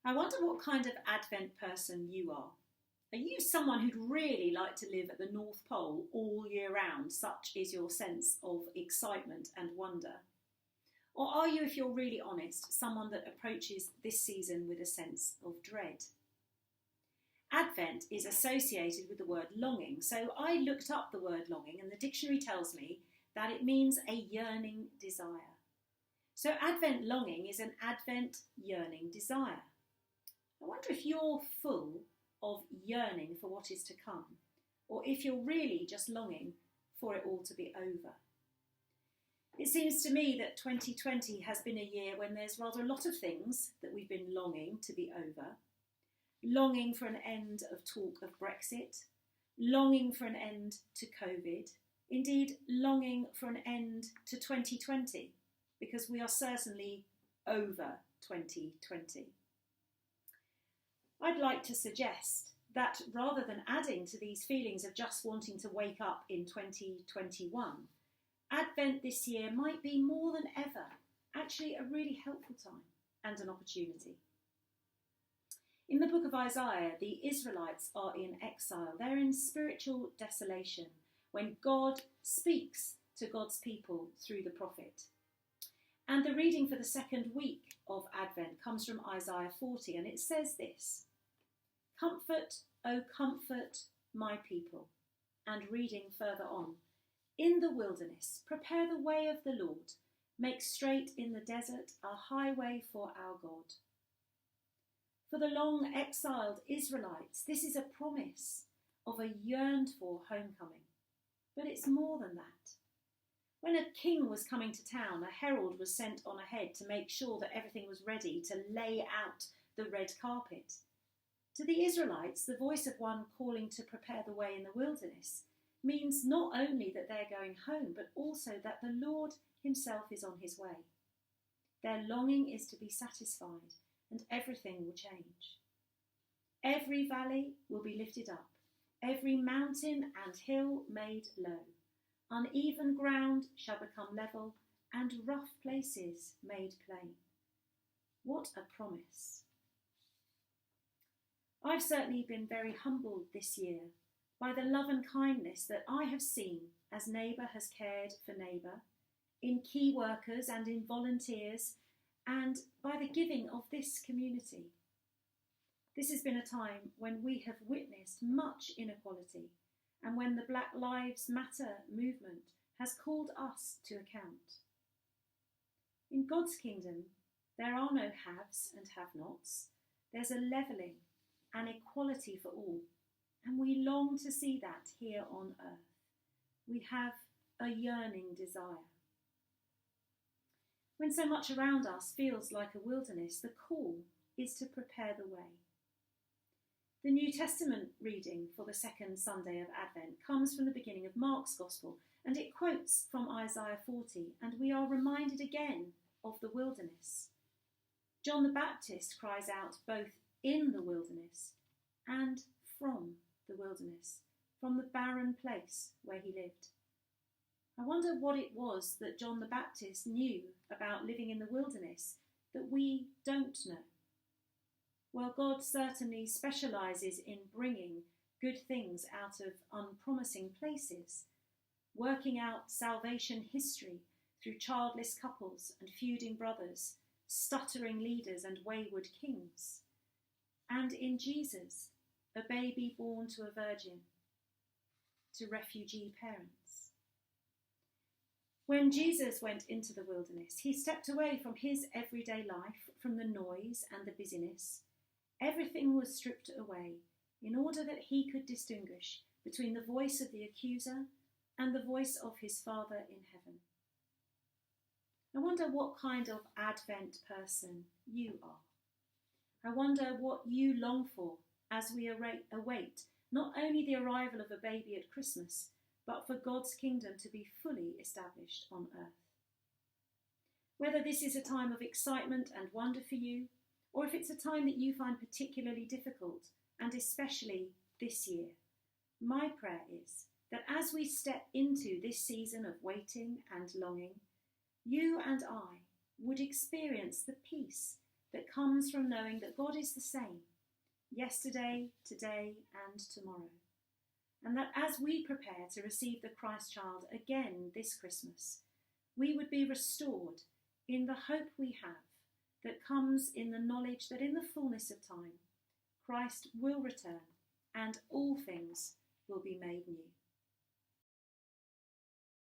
I wonder what kind of Advent person you are. Are you someone who'd really like to live at the North Pole all year round, such is your sense of excitement and wonder? Or are you, if you're really honest, someone that approaches this season with a sense of dread? Advent is associated with the word longing, so I looked up the word longing and the dictionary tells me that it means a yearning desire. So Advent longing is an Advent yearning desire. I wonder if you're full of yearning for what is to come, or if you're really just longing for it all to be over. It seems to me that 2020 has been a year when there's rather a lot of things that we've been longing to be over. Longing for an end of talk of Brexit, longing for an end to COVID, indeed longing for an end to 2020, because we are certainly over 2020. I'd like to suggest that rather than adding to these feelings of just wanting to wake up in 2021, Advent this year might be more than ever actually a really helpful time and an opportunity. In the book of Isaiah, the Israelites are in exile. They're in spiritual desolation when God speaks to God's people through the prophet. And the reading for the second week of Advent comes from Isaiah 40, and it says this: "Comfort, O comfort my people." And reading further on, "In the wilderness, prepare the way of the Lord. Make straight in the desert a highway for our God." For the long exiled Israelites, this is a promise of a yearned for homecoming. But it's more than that. When a king was coming to town, a herald was sent on ahead to make sure that everything was ready to lay out the red carpet. To the Israelites, the voice of one calling to prepare the way in the wilderness means not only that they're going home, but also that the Lord himself is on his way. Their longing is to be satisfied, and everything will change. Every valley will be lifted up, every mountain and hill made low. Uneven ground shall become level, and rough places made plain. What a promise. I've certainly been very humbled this year by the love and kindness that I have seen as neighbour has cared for neighbour, in key workers and in volunteers, and by the giving of this community. This has been a time when we have witnessed much inequality and when the Black Lives Matter movement has called us to account. In God's kingdom, there are no haves and have-nots. There's a levelling and equality for all, and we long to see that here on earth. We have a yearning desire. When so much around us feels like a wilderness, the call is to prepare the way. The New Testament reading for the second Sunday of Advent comes from the beginning of Mark's Gospel, and it quotes from Isaiah 40, and we are reminded again of the wilderness. John the Baptist cries out both in the wilderness and from the wilderness, from the barren place where he lived. I wonder what it was that John the Baptist knew about living in the wilderness that we don't know. Well, God certainly specialises in bringing good things out of unpromising places, working out salvation history through childless couples and feuding brothers, stuttering leaders and wayward kings. And in Jesus, a baby born to a virgin, to refugee parents. When Jesus went into the wilderness, he stepped away from his everyday life, from the noise and the busyness. Everything was stripped away in order that he could distinguish between the voice of the accuser and the voice of his Father in heaven. I wonder what kind of Advent person you are. I wonder what you long for as we await not only the arrival of a baby at Christmas, but for God's kingdom to be fully established on earth. Whether this is a time of excitement and wonder for you, or if it's a time that you find particularly difficult, and especially this year, my prayer is that as we step into this season of waiting and longing, you and I would experience the peace that comes from knowing that God is the same, yesterday, today, and tomorrow. And that as we prepare to receive the Christ child again this Christmas, we would be restored in the hope we have that comes in the knowledge that in the fullness of time, Christ will return and all things will be made new.